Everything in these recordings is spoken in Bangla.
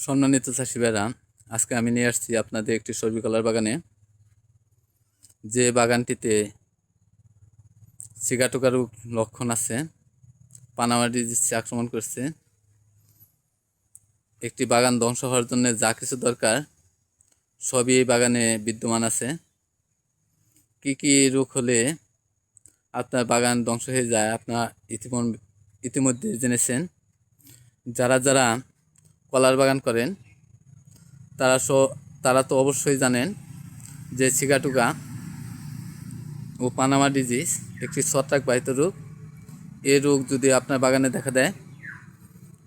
সম্মানিত চাষি ভাইরা, আজকে আমি নিয়ে আসছি আপনাদের একটি সর্বিকলার বাগানে। যে বাগানটিতে সিগাটোকার লক্ষণ আছে, পানামা ডিজিজ আক্রমণ করছে। একটি বাগান ধ্বংস হওয়ার জন্য যা কিছু দরকার সবই এই বাগানে বিদ্যমান আছে। কি কি রোগ হলে আপনার বাগান ধ্বংস হয়ে যায় আপনার ইতিমধ্যে জেনেছেন। যারা যারা কলার বাগান করেন তারা তো অবশ্যই জানেন যে সিগাটুকা ও পানামা ডিজিজ একটি ছত্রাকবাহিত রোগ। এই রোগ যদি আপনার বাগানে দেখা দেয়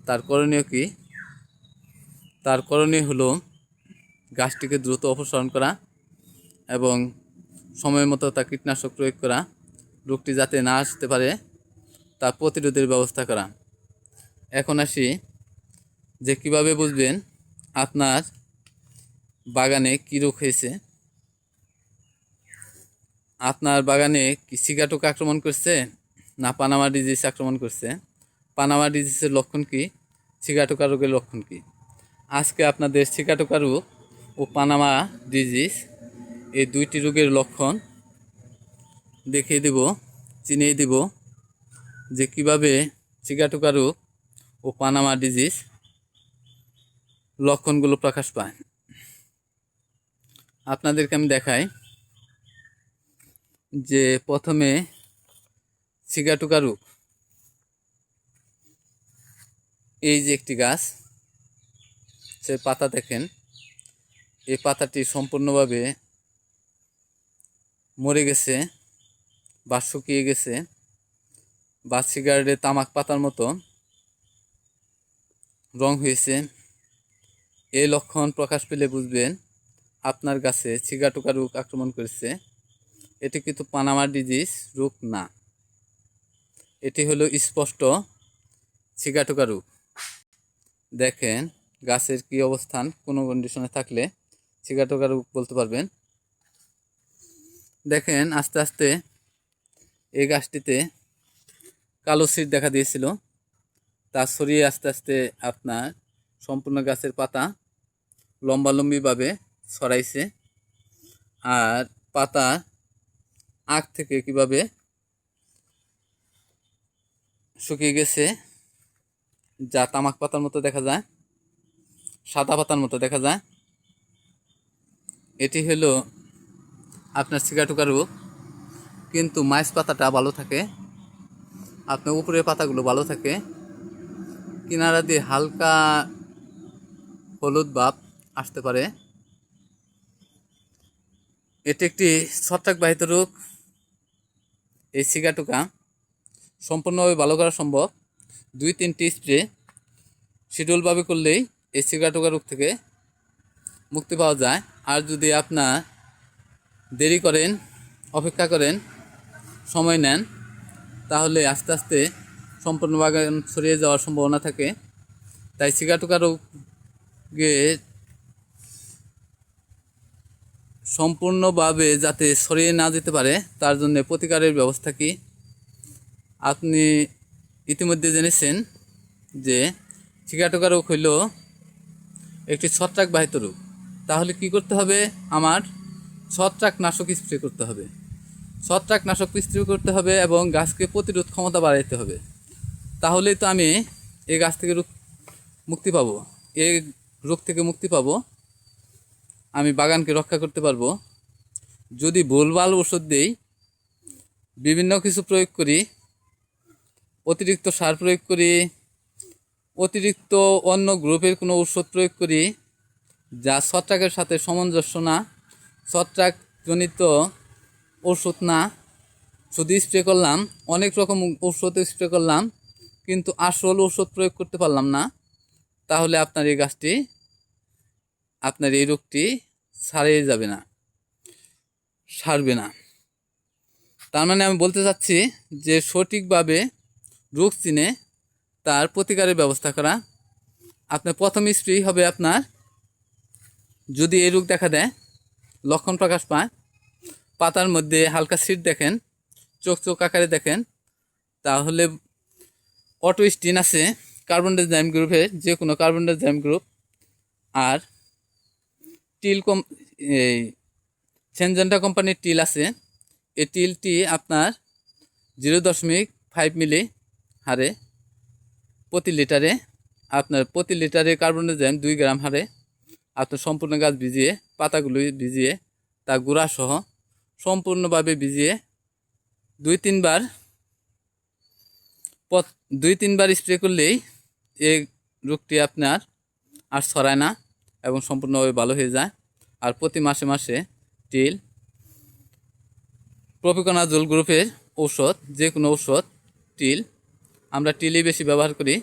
তার করণীয় কি? তার করণীয় হলো গাছটিকে দ্রুত অপসারণ করা এবং সময় মতো তা কীটনাশক প্রয়োগ করা, রোগটি যাতে না আসতে পারে তা প্রতিরোধের ব্যবস্থা করা। এখন আসি যে কিভাবে বুঝবেন আপনার বাগানে কী রোগ হয়েছে। আপনার বাগানে কি সিগাটোকা আক্রমণ করছে না পানামা ডিজিজ আক্রমণ করছে? পানামা ডিজিজের লক্ষণ কি, সিগাটোকা রোগের লক্ষণ কি? আজকে আপনাদের সিগাটোকা রোগ ও পানামা ডিজিজ এই দুইটি রোগের লক্ষণ দেখিয়ে দেব, চিনিয়ে দেব যে কিভাবে সিগাটোকা রোগ ও পানামা ডিজিজ লক্ষণগুলো প্রকাশ পায়। আপনাদেরকে আমি দেখাই যে প্রথমে সিগাটোকা রোগ, এই যে একটি গাছ, সে পাতা দেখেন, এই পাতাটি সম্পূর্ণভাবে মরে গেছে বা শুকিয়ে গেছে বা সিগারেটের তামাক পাতার মতো রং হয়েছে। এই লক্ষণ প্রকাশ পেলে বুঝবেন আপনার গাছে সিগাটোকা রোগ আক্রমণ করেছে। এটি কিন্তু পানামা ডিজিজ রোগ না, এটি হলো স্পষ্ট সিগাটোকা রোগ। দেখেন গাছের কি অবস্থান, কোনো কন্ডিশনে থাকলে সিগাটোকা রোগ বলতে পারবেন। দেখেন আস্তে আস্তে এই গাছটিতে কালো শীট দেখা দিয়েছিল, তা সরিয়ে আস্তে আস্তে আপনার সম্পূর্ণ গাছের পাতা লম্বালম্বিভাবে ছড়াইছে। আর পাতা আগ থেকে কিভাবে শুকিয়ে গেছে, যা তামাক পাতার মতো দেখা যায়, সাদা পাতার মতো দেখা যায়। এটি হলো আপনার সিগাটোকা রোগ। কিন্তু মাইস পাতাটা ভালো থাকে, আপনার উপরের পাতাগুলো ভালো থাকে, কিনারা দিয়ে হালকা হলুদ ভাব আসতে পারে। এটি একটি ছত্রাকবাহিত রোগ। এই সিগাটোকা সম্পূর্ণভাবে ভালো করা সম্ভব 2-3টি স্প্রে শিডিউলভাবে করলেই এই সিগাটোকা রোগ থেকে মুক্তি পাওয়া যায়। আর যদি আপনার দেরি করেন, অপেক্ষা করেন, সময় নেন, তাহলে আস্তে আস্তে সম্পূর্ণ বাগান ছড়িয়ে যাওয়ার সম্ভাবনা থাকে। তাই সিগাটোকা রোগে সম্পূর্ণভাবে যাতে ছড়িয়ে না যেতে পারে তার জন্য প্রতিকারের ব্যবস্থা কি? আপনি ইতিমধ্যে জেনেছেন যে সিগাটোকা রোগ হইল একটি ছত্রাকবাহিত রোগ। তাহলে কি করতে হবে? আমার ছত্রাকনাশক স্প্রে করতে হবে, ছত্রাকনাশক স্প্রে করতে হবে এবং গাছকে প্রতিরোধ ক্ষমতা বাড়াইতে হবে। তাহলেই তো আমি এই গাছ থেকে মুক্তি পাবো, এই রোগ থেকে মুক্তি পাবো, আমি বাগানকে রক্ষা করতে পারবো। যদি ভুলভাল ওষুধ দেই, বিভিন্ন কিছু প্রয়োগ করি, অতিরিক্ত সার প্রয়োগ করি, অতিরিক্ত অন্য গ্রুপের কোনো ওষুধ প্রয়োগ করি যা ছত্রাকের সাথে সামঞ্জস্য না, ছত্রাকজনিত ওষুধ না, শুধু স্প্রে করলাম, অনেক রকম ওষুধ স্প্রে করলাম কিন্তু আসল ওষুধ প্রয়োগ করতে পারলাম না, তাহলে আপনার এই গাছটি, আপনার এই রোগটি সারিয়ে যাবে না, সারবে না। তার মানে আমি বলতে চাচ্ছি যে সঠিকভাবে রোগ চিনে তার প্রতিকারের ব্যবস্থা করা। আপনার প্রথম স্প্রে হবে আপনার, যদি এই রোগ দেখা দেয়, লক্ষণ প্রকাশ পায়, পাতার মধ্যে হালকা শীট দেখেন, চোখ চোখ আকারে দেখেন, তাহলে অটোস্টিন আছে কার্বন ডাইজিম গ্রুপের, যে কোনো কার্বন ডাইজিম গ্রুপ, আর টিল কম এই সেনজেন্টা কোম্পানির টিল আছে। এই টিলটি আপনার 0.5 মিলি হারে প্রতি লিটারে, আপনার প্রতি লিটারে কার্বনডাইজাম 2 গ্রাম হারে আপনার সম্পূর্ণ গাছ ভিজিয়ে, পাতাগুলো ভিজিয়ে, তা গুঁড়া সহ সম্পূর্ণভাবে ভিজিয়ে 2-3 বার স্প্রে করলেই এই রোগটি আপনার আর ছড়ায় না এবং সম্পূর্ণভাবে ভালো হয়ে যায়। আর প্রতি মাসে মাসে টিল, প্রোপিকোনাজোল গ্রুপের ঔষধ, যে কোনো ঔষধ, টিল, আমরা টিলই বেশি ব্যবহার করি।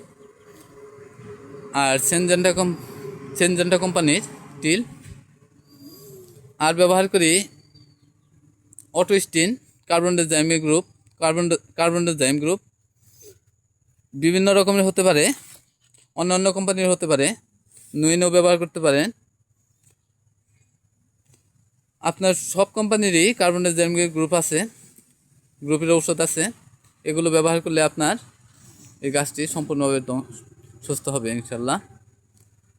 আর সেনজেন্টা কোম্পানির টিল আর ব্যবহার করি অটোস্টিন, কার্বনডাইজাম গ্রুপ বিভিন্ন রকমের হতে পারে, অন্য কোম্পানির হতে পারে, নুইনও ব্যবহার করতে পারেন। আপনার সব কোম্পানিরই কার্বনডাইজাম গ্রুপ আছে, গ্রুপের ঔষধ আছে। এগুলো ব্যবহার করলে আপনার এই গাছটি সম্পূর্ণভাবে সুস্থ হবে ইনশাল্লাহ।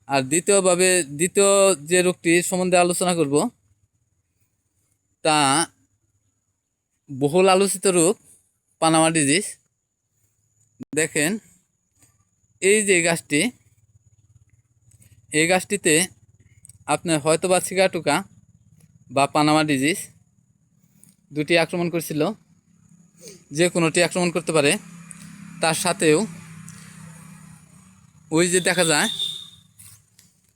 আর দ্বিতীয় যে রোগটি সম্বন্ধে আলোচনা করব তা বহুল আলোচিত রোগ পানামা ডিজিজ। দেখেন এই যে এই গাছটিতে আপনার হয়তো বা সিগাটুকা বা পানামা ডিজিজ দুটি আক্রমণ করেছিল, যে কোনোটি আক্রমণ করতে পারে। তার সাথেও ওই যে দেখা যায়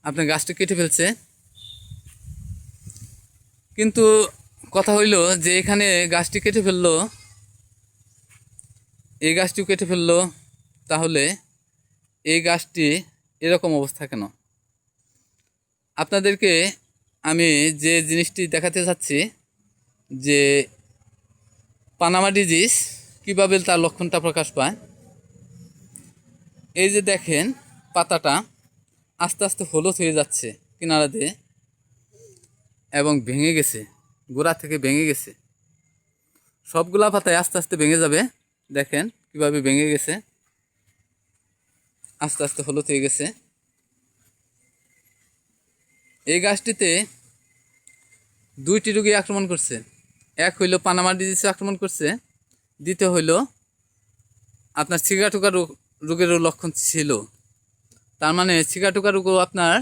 আপনার গাছটি কেটে ফেলছে, কিন্তু কথা হইল যে এখানে গাছটি কেটে ফেললো, এই গাছটিও কেটে ফেললো, তাহলে এই গাছটি এরকম অবস্থা কেন? আপনাদেরকে আমি যে জিনিসটি দেখাতে চাচ্ছি যে পানামা ডিজিজ কীভাবে তার লক্ষণটা প্রকাশ পায়। এই যে দেখেন পাতাটা আস্তে আস্তে হলুদ হয়ে যাচ্ছে কিনারা দিয়ে এবং ভেঙে গেছে, গোড়া থেকে ভেঙে গেছে। সবগুলা পাতায় আস্তে আস্তে ভেঙে যাবে। দেখেন কিভাবে ভেঙে গেছে, আস্তে আস্তে হলুদ হয়ে গেছে। এই গাছটিতে 2টি রোগী আক্রমণ করছে। এক হইল পানামা ডিজিজ আক্রমণ করছে, দ্বিতীয় হইল আপনার সিগাটুকা রোগেরও লক্ষণ ছিল। তার মানে সিগাটুকা রোগও আপনার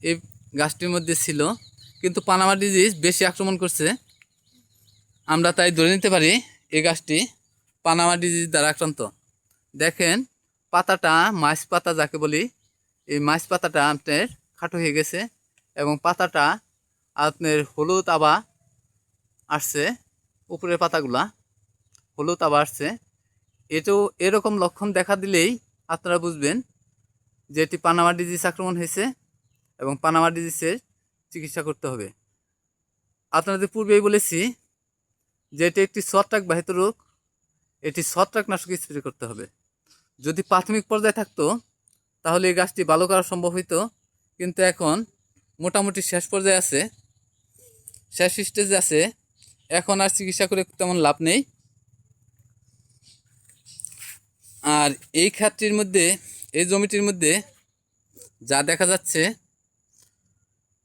এই গাছটির মধ্যে ছিল, কিন্তু পানামা ডিজিজ বেশি আক্রমণ করছে। আমরা তাই ধরে নিতে পারি এই গাছটি পানামা ডিজিজ দ্বারা আক্রান্ত। দেখেন পাতাটা মাছ পাতা যাকে বলি, এই মাছ পাতাটা আপনার খাটো হয়ে গেছে এবং পাতাটা আপনার হলুদ আবা আসছে, উপরের পাতাগুলা হলুদ আবা আসছে। এটাও এরকম লক্ষণ দেখা দিলেই আপনারা বুঝবেন যে এটি পানামা ডিজিজ আক্রমণ হয়েছে এবং পানামা ডিজিজের চিকিৎসা করতে হবে। আপনাদের পূর্বেই বলেছি যে এটি একটি ছত্রাক বাহিত রোগ, এটি ছত্রাকনাশক স্প্রে করতে হবে। যদি প্রাথমিক পর্যায়ে থাকতো তাহলে এই গাছটি ভালো করা সম্ভব হইতো, কিন্তু এখন মোটামুটি শেষ পর্যায়ে আছে, শেষ স্টেজে আছে। এখন আর চিকিৎসা করে তেমন লাভ নেই। আর এই ক্ষেত্রের মধ্যে, এই জমিটির মধ্যে যা দেখা যাচ্ছে,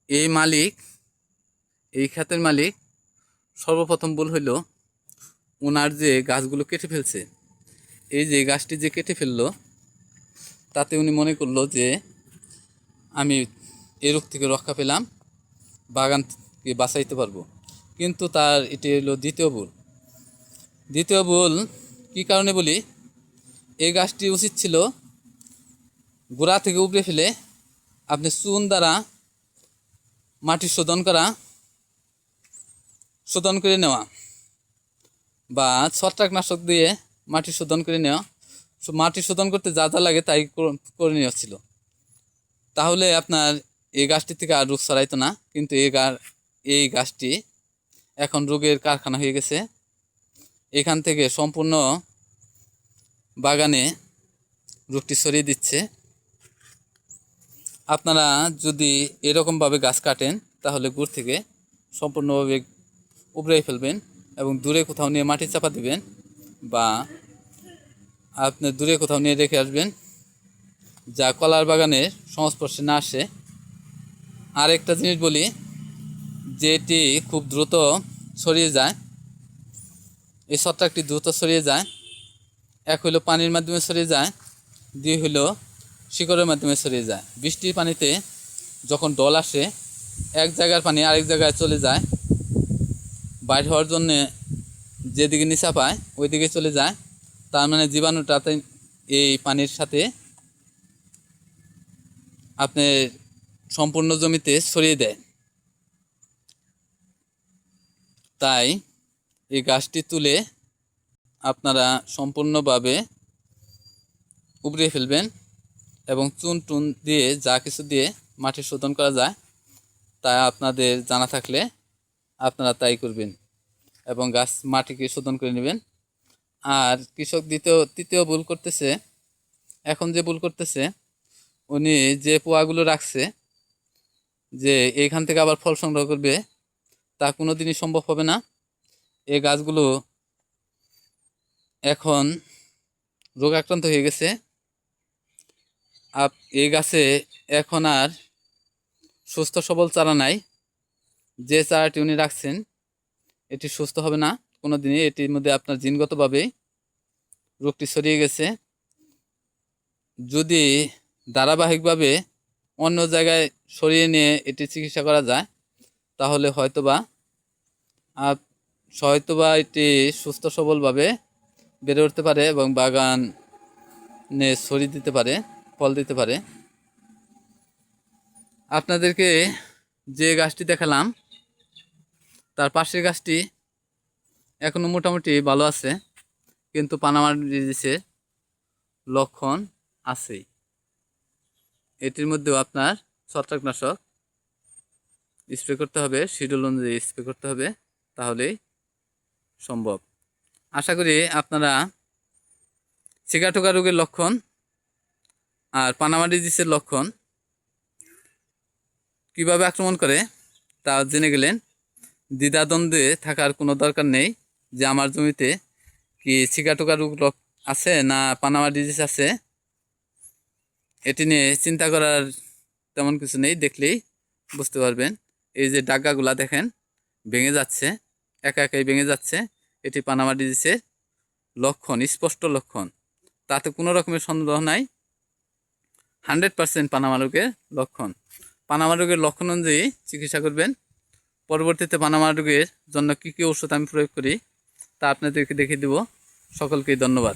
এই ক্ষেতের মালিক সর্বপ্রথম ভুল হইল ওনার যে গাছগুলো কেটে ফেলছে, এই যে গাছটি যে কেটে ফেললো, তাতে উনি মনে করলো যে আমি এই রোগ থেকে রক্ষা পেলাম, বাগানকে বাঁচাইতে পারবো। কিন্তু তার এটি হলো দ্বিতীয় ভুল কী কারণে বলি, এই গাছটি উচিত ছিল গোড়া থেকে উপড়ে ফেলে আপনি চুন দ্বারা মাটি শোধন করে নেওয়া বা ছত্রাকনাশক দিয়ে মাটি শোধন করে নেওয়া। মাটি শোধন করতে যা যা লাগে তাই করে নেওয়া ছিল, তাহলে আপনার এই গাছটি থেকে আর রোগ ছড়াইতো না। কিন্তু এই গাছটি এখন রোগের কারখানা হয়ে গেছে। এখান থেকে সম্পূর্ণ বাগানে রোগটি ছড়িয়ে দিচ্ছে। আপনারা যদি এরকমভাবে গাছ কাটেন তাহলে গুড় থেকে সম্পূর্ণভাবে উপড়ে ফেলবেন এবং দূরে কোথাও নিয়ে মাটি চাপা দিবেন বা আপনি দূরে কোথাও নিয়ে রেখে আসবেন, যা কলার বাগানের সংস্পর্শে না আসে। আর একটা জিনিস বলি, যেটি খুব দ্রুত ছড়িয়ে যায়, এই ছত্রাকটি দ্রুত ছড়িয়ে যায়। এক হইলো পানির মাধ্যমে ছড়িয়ে যায়, দুই হইলো শিকড়ের মাধ্যমে ছড়িয়ে যায়। বৃষ্টির পানিতে যখন ডল আসে, এক জায়গার পানি আরেক জায়গায় চলে যায়, বাইর হওয়ার জন্যে যেদিকে নিচা পায় ওই দিকে চলে যায়। তার মানে জীবাণুটাতে এই পানির সাথে আপনার সম্পূর্ণ জমিতে ছড়িয়ে দেয়। তাই এই গাছটি তুলে আপনারা সম্পূর্ণভাবে উপড়িয়ে ফেলবেন এবং চুন টুন দিয়ে যা কিছু দিয়ে মাটি শোধন করা যায় তা আপনাদের জানা থাকলে আপনারা তাই করবেন এবং গাছ মাটিকে শোধন করে নেবেন। আর কৃষক তৃতীয় ভুল করতেছে, এখন যে ভুল করতেছে, উনি যে পোয়াগুলো রাখছে যে এইখান থেকে আবার ফল সংগ্রহ করবে, তা কোনো দিনই সম্ভব হবে না। এই গাছগুলো এখন রোগ আক্রান্ত হয়ে গেছে। এই গাছে এখন আর সুস্থ সবল চারা নাই। যে চারাটি উনি রাখছেন এটি সুস্থ হবে না কোনো দিনই। এটির মধ্যে আপনার জিনগতভাবেই রোগটি ছড়িয়ে গেছে। যদি ধারাবাহিকভাবে অন্য জায়গায় সরিয়ে নিয়ে এটি চিকিৎসা করা যায় তাহলে হয়তোবা এটি সুস্থ সবলভাবে বেড়ে উঠতে পারে এবং বাগানে ছড়িয়ে দিতে পারে, ফল দিতে পারে। আপনাদেরকে যে গাছটি দেখালাম তার পাশের গাছটি এখনও মোটামুটি ভালো আছে, কিন্তু পানামা ডিজিজের লক্ষণ আছেই। এটির মধ্যেও আপনার ছত্রাকনাশক স্প্রে করতে হবে, শিডিউল অনুযায়ী স্প্রে করতে হবে, তাহলেই সম্ভব। আশা করি আপনারা সিগাটোকা রোগের লক্ষণ আর পানামা ডিজিজের লক্ষণ কীভাবে আক্রমণ করে তা জেনে গেলেন। দ্বিধাদ্বন্দ্বে থাকার কোনো দরকার নেই যে আমার জমিতে কি সিগাটোকা রোগ আছে না পানামা ডিজিজ আছে, এটি নিয়ে চিন্তা করার তেমন কিছু নেই। দেখলেই বুঝতে পারবেন। এই যে ডাগাগুলা দেখেন ভেঙে যাচ্ছে, একা একাই ভেঙে যাচ্ছে, এটি পানামা ডিজিজের লক্ষণ, স্পষ্ট লক্ষণ। তাতে কোনো রকমের সন্দেহ নাই, 100% পানামা রোগের লক্ষণ। পানামা রোগের লক্ষণ অনুযায়ী চিকিৎসা করবেন। পরবর্তীতে পানামা রোগের জন্য কী কী ওষুধ আমি প্রয়োগ করি তা আপনাদেরকে দেখিয়ে দেব। সকলকেই ধন্যবাদ।